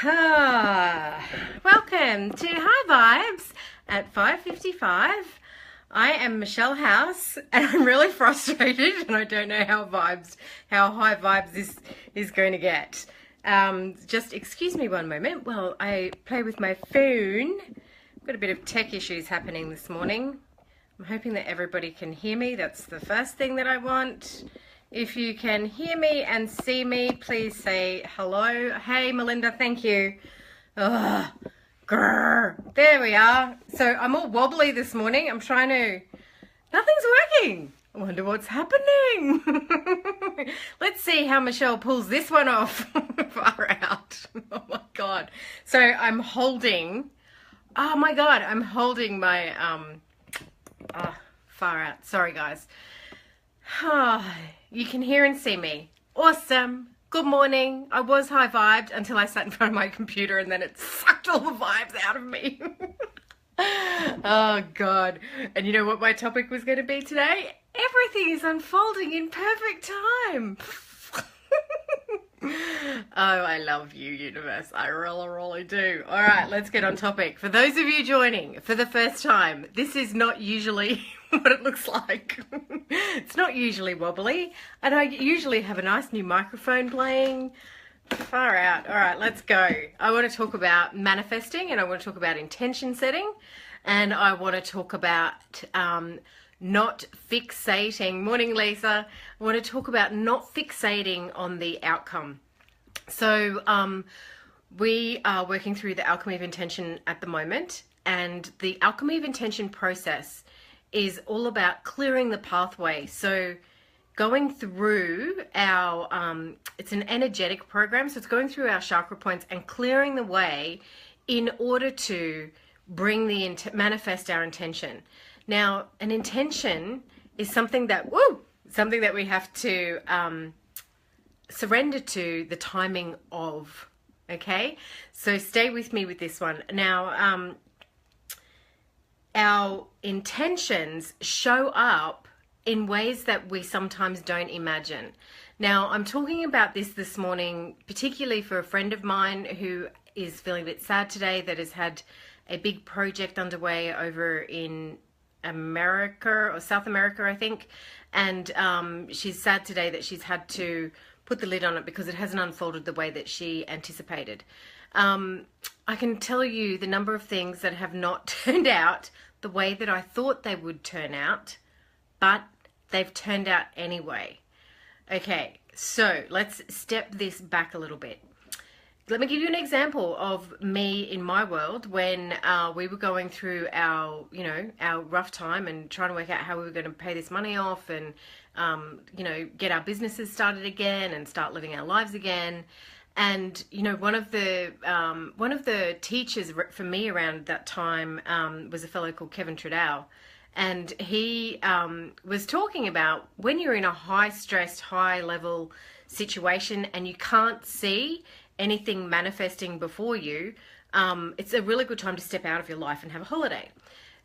Welcome to High Vibes at 5:55. I am Michelle House and I'm really frustrated and I don't know how high vibes this is going to get. Just excuse me one moment while I play with my phone. I've got a bit of tech issues happening this morning. I'm hoping that everybody can hear me. That's the first thing that I want. If you can hear me and see me, please say hello. Hey, Melinda, thank you. Ugh. Grrr. There we are. So I'm all wobbly this morning. Nothing's working. I wonder what's happening. Let's see how Michelle pulls this one off. Far out. Oh my God. So I'm holding my, far out. Sorry, guys. You can hear and see me. Awesome. Good morning. I was high vibed until I sat in front of my computer and then it sucked all the vibes out of me. Oh God. And you know what my topic was going to be today? Everything is unfolding in perfect time. Oh, I love you, universe. I really, really do. All right, let's get on topic. For those of you joining for the first time, this is not usually what it looks like. It's not usually wobbly, and I usually have a nice new microphone playing. Far out. All right, let's go. I want to talk about manifesting, and I want to talk about intention setting, and I want to talk about not fixating. Morning, Lisa. I want to talk about not fixating on the outcome. So we are working through the Alchemy of Intention at the moment, and the Alchemy of Intention process is all about clearing the pathway. So going through our, it's an energetic program, so it's going through our chakra points and clearing the way in order to manifest our intention. Now, an intention is something that we have to surrender to the timing of, okay? So stay with me with this one. Now, our intentions show up in ways that we sometimes don't imagine. Now, I'm talking about this morning, particularly for a friend of mine who is feeling a bit sad today, that has had a big project underway over in America or South America, I think. And she's sad today that she's had to put the lid on it because it hasn't unfolded the way that she anticipated. I can tell you the number of things that have not turned out the way that I thought they would turn out, but they've turned out anyway. Okay, so let's step this back a little bit. Let me give you an example of me in my world when we were going through our rough time and trying to work out how we were going to pay this money off and, get our businesses started again and start living our lives again. And, one of the teachers for me around that time was a fellow called Kevin Trudeau. And he was talking about when you're in a high-stressed, high-level situation and you can't see anything manifesting before you, it's a really good time to step out of your life and have a holiday.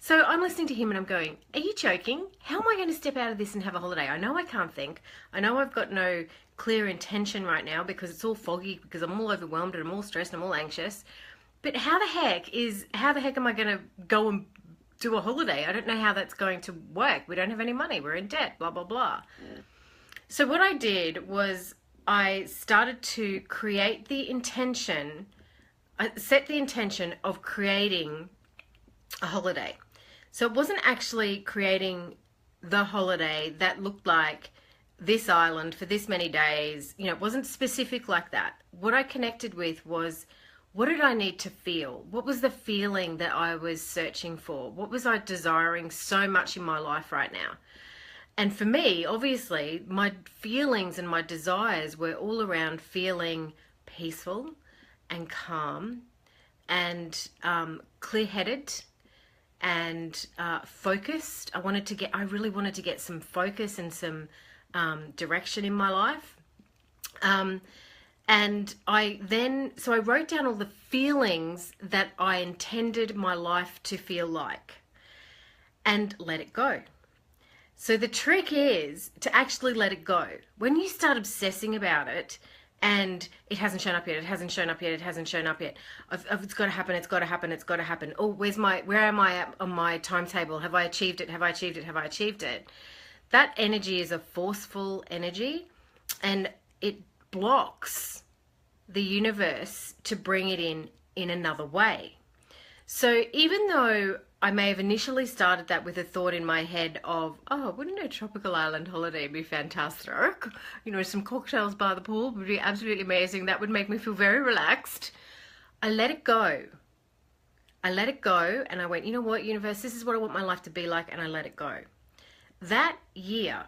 So I'm listening to him and I'm going, are you joking? How am I going to step out of this and have a holiday? I know I can't think. I know I've got no clear intention right now because it's all foggy, because I'm all overwhelmed and I'm all stressed and I'm all anxious. But how the heck am I going to go and do a holiday? I don't know how that's going to work. We don't have any money. We're in debt, blah, blah, blah. So what I did was I started to create the intention, I set the intention of creating a holiday. So it wasn't actually creating the holiday that looked like this island for this many days. It wasn't specific like that. What I connected with was, what did I need to feel? What was the feeling that I was searching for? What was I desiring so much in my life right now? And for me, obviously, my feelings and my desires were all around feeling peaceful and calm and clear-headed and focused. I really wanted to get some focus and some direction in my life. And so I wrote down all the feelings that I intended my life to feel like and let it go. So the trick is to actually let it go. When you start obsessing about it and it hasn't shown up yet. It hasn't shown up yet. It hasn't shown up yet. It's got to happen. It's got to happen. It's got to happen. Oh, where am I at on my timetable? Have I achieved it? Have I achieved it? Have I achieved it? That energy is a forceful energy, and it blocks the universe to bring it in another way. So even though I may have initially started that with a thought in my head of, oh, wouldn't a tropical island holiday be fantastic? You know, some cocktails by the pool would be absolutely amazing. That would make me feel very relaxed. I let it go. I let it go, and I went, you know what, universe, this is what I want my life to be like, and I let it go. That year,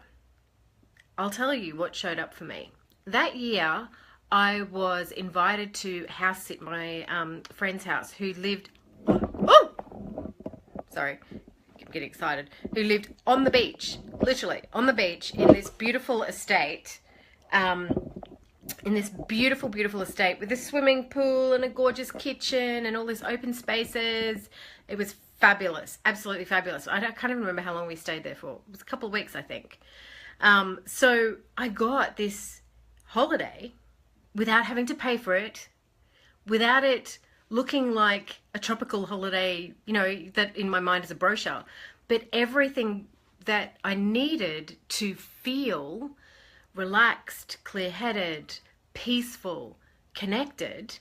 I'll tell you what showed up for me. That year, I was invited to house sit my friend's house who lived, sorry, I'm getting excited, who lived on the beach, literally on the beach in this beautiful estate, in this beautiful, beautiful estate with a swimming pool and a gorgeous kitchen and all these open spaces. It was fabulous, absolutely fabulous. I can't even remember how long we stayed there for. It was a couple of weeks, I think. So I got this holiday without having to pay for it, without it looking like a tropical holiday, you know, that in my mind is a brochure, but everything that I needed to feel relaxed, clear-headed, peaceful, connected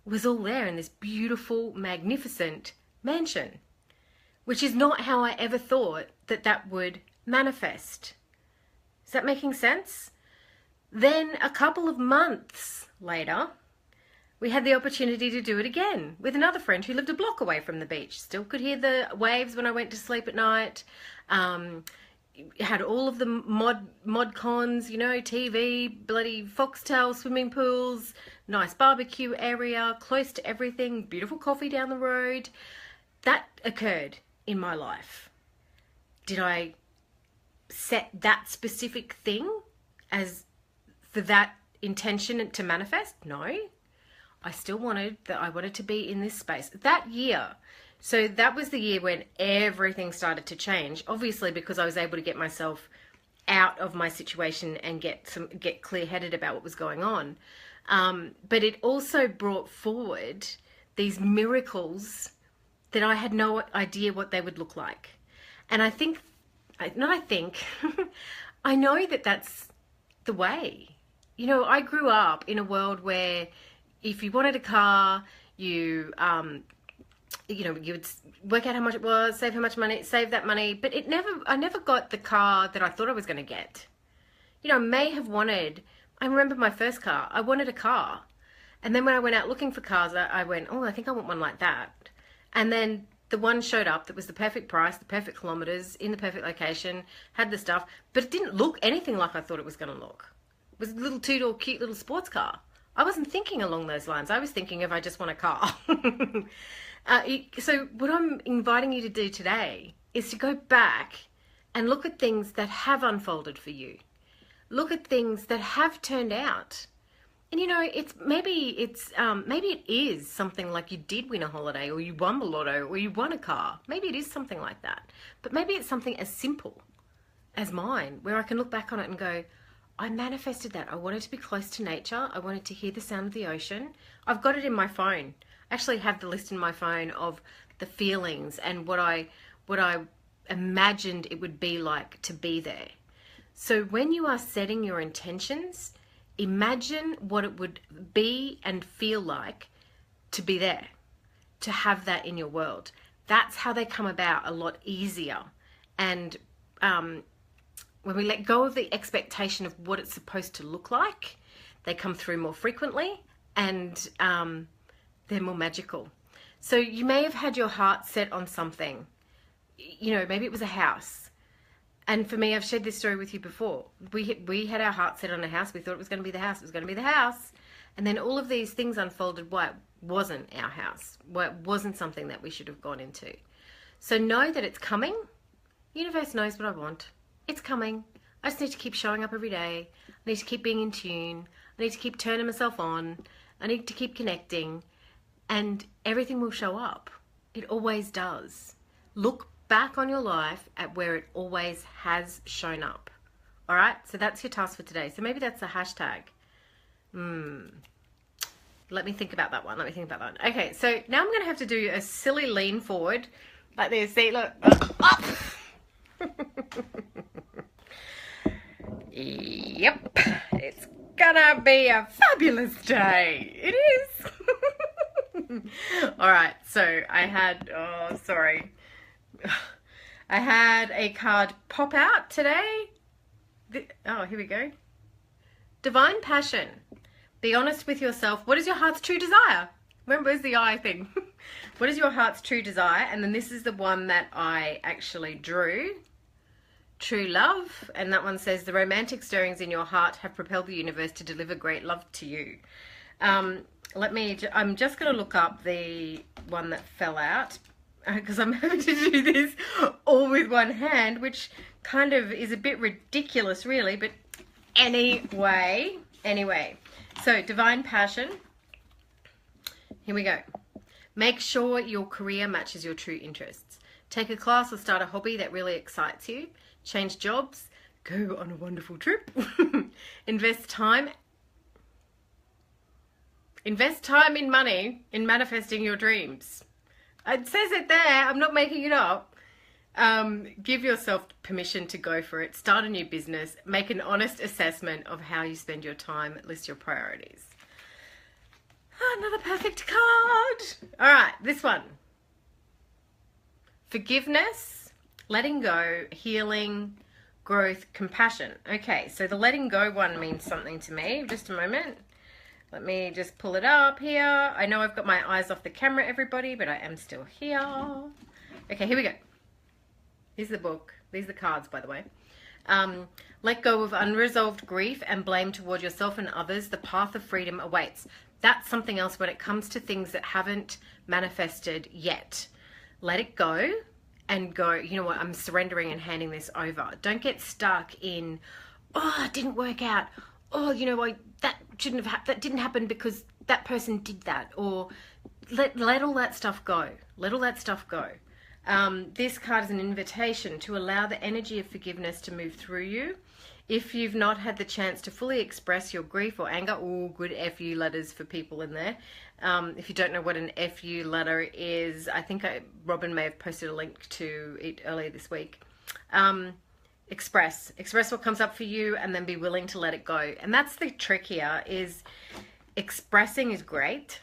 was all there in this beautiful, magnificent mansion, which is not how I ever thought that that would manifest. Is that making sense? Then a couple of months later, we had the opportunity to do it again with another friend who lived a block away from the beach. Still could hear the waves when I went to sleep at night. Had all of the mod cons, you know, TV, bloody Foxtel swimming pools, nice barbecue area, close to everything, beautiful coffee down the road. That occurred in my life. Did I set that specific thing as for that intention to manifest? No. I still wanted that. I wanted to be in this space that year. So that was the year when everything started to change, obviously because I was able to get myself out of my situation and get clear-headed about what was going on. But it also brought forward these miracles that I had no idea what they would look like. And I know that that's the way. You know, I grew up in a world where if you wanted a car, you would work out how much it was, save how much money, save that money. But I never got the car that I thought I was going to get. You know, I remember my first car. I wanted a car. And then when I went out looking for cars, I went, oh, I think I want one like that. And then the one showed up that was the perfect price, the perfect kilometers, in the perfect location, had the stuff, but it didn't look anything like I thought it was going to look. It was a little two-door cute little sports car. I wasn't thinking along those lines. I was thinking if I just want a car. So what I'm inviting you to do today is to go back and look at things that have unfolded for you. Look at things that have turned out. And you know, maybe it is something like you did win a holiday, or you won the lotto, or you won a car. Maybe it is something like that. But maybe it's something as simple as mine, where I can look back on it and go, I manifested that. I wanted to be close to nature. I wanted to hear the sound of the ocean. I've got it in my phone. I actually have the list in my phone of the feelings and what I imagined it would be like to be there. So when you are setting your intentions, imagine what it would be and feel like to be there, to have that in your world. That's how they come about a lot easier. And when we let go of the expectation of what it's supposed to look like, they come through more frequently, and they're more magical. So you may have had your heart set on something. You know, maybe it was a house. And for me, I've shared this story with you before. We had our heart set on a house. We thought it was going to be the house. It was going to be the house. And then all of these things unfolded why it wasn't our house, why it wasn't something that we should have gone into. So know that it's coming. The universe knows what I want. It's coming. I just need to keep showing up every day. I need to keep being in tune. I need to keep turning myself on. I need to keep connecting. And everything will show up. It always does. Look back on your life at where it always has shown up. All right? So that's your task for today. So maybe that's a hashtag. Let me think about that one. Okay, so now I'm going to have to do a silly lean forward like this. See, look. Up. Yep. It's gonna be a fabulous day. It is. All right, so I had, I had a card pop out today. Here we go. Divine passion. Be honest with yourself. What is your heart's true desire? Remember, it's the I thing. What is your heart's true desire? And then this is the one that I actually drew. True love. And that one says, the romantic stirrings in your heart have propelled the universe to deliver great love to you. I'm just going to look up the one that fell out, because I'm having to do this all with one hand, which kind of is a bit ridiculous, really. But anyway. So, divine passion. Here we go. Make sure your career matches your true interests. Take a class or start a hobby that really excites you. Change jobs. Go on a wonderful trip. Invest time in money in manifesting your dreams. It says it there. I'm not making it up. Give yourself permission to go for it. Start a new business. Make an honest assessment of how you spend your time. List your priorities. Another perfect card. All right, this one. Forgiveness, letting go, healing, growth, compassion. Okay, so the letting go one means something to me. Just a moment. Let me just pull it up here. I know I've got my eyes off the camera, everybody, but I am still here. Okay, here we go. Here's the book. These are the cards, by the way. Let go of unresolved grief and blame toward yourself and others. The path of freedom awaits. That's something else when it comes to things that haven't manifested yet. Let it go and go, you know what, I'm surrendering and handing this over. Don't get stuck in, oh, it didn't work out. Oh, you know what, that didn't happen because that person did that. Or let all that stuff go. Let all that stuff go. This card is an invitation to allow the energy of forgiveness to move through you. If you've not had the chance to fully express your grief or anger, all good FU letters for people in there. If you don't know what an FU letter is, I think Robin may have posted a link to it earlier this week. Express what comes up for you and then be willing to let it go. And that's the trick here, is expressing is great,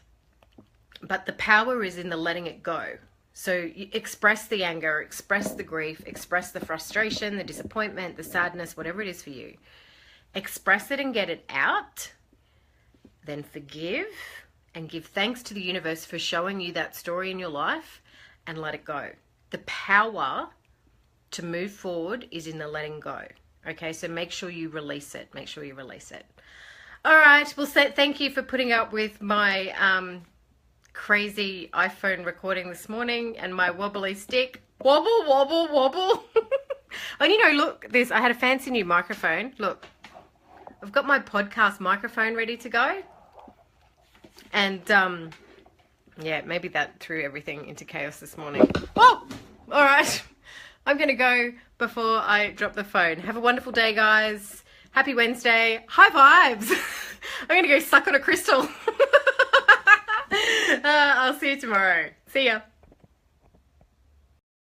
but the power is in the letting it go. So you express the anger, express the grief, express the frustration, the disappointment, the sadness, whatever it is for you. Express it and get it out. Then forgive and give thanks to the universe for showing you that story in your life and let it go. The power to move forward is in the letting go. Okay, so make sure you release it. Make sure you release it. All right, well, thank you for putting up with my crazy iPhone recording this morning and my wobbly stick. Wobble, wobble, wobble. And you know, look, I had a fancy new microphone. Look, I've got my podcast microphone ready to go. And yeah, maybe that threw everything into chaos this morning. Oh, all right. I'm going to go before I drop the phone. Have a wonderful day, guys. Happy Wednesday. High vibes. I'm going to go suck on a crystal. I'll see you tomorrow. See ya.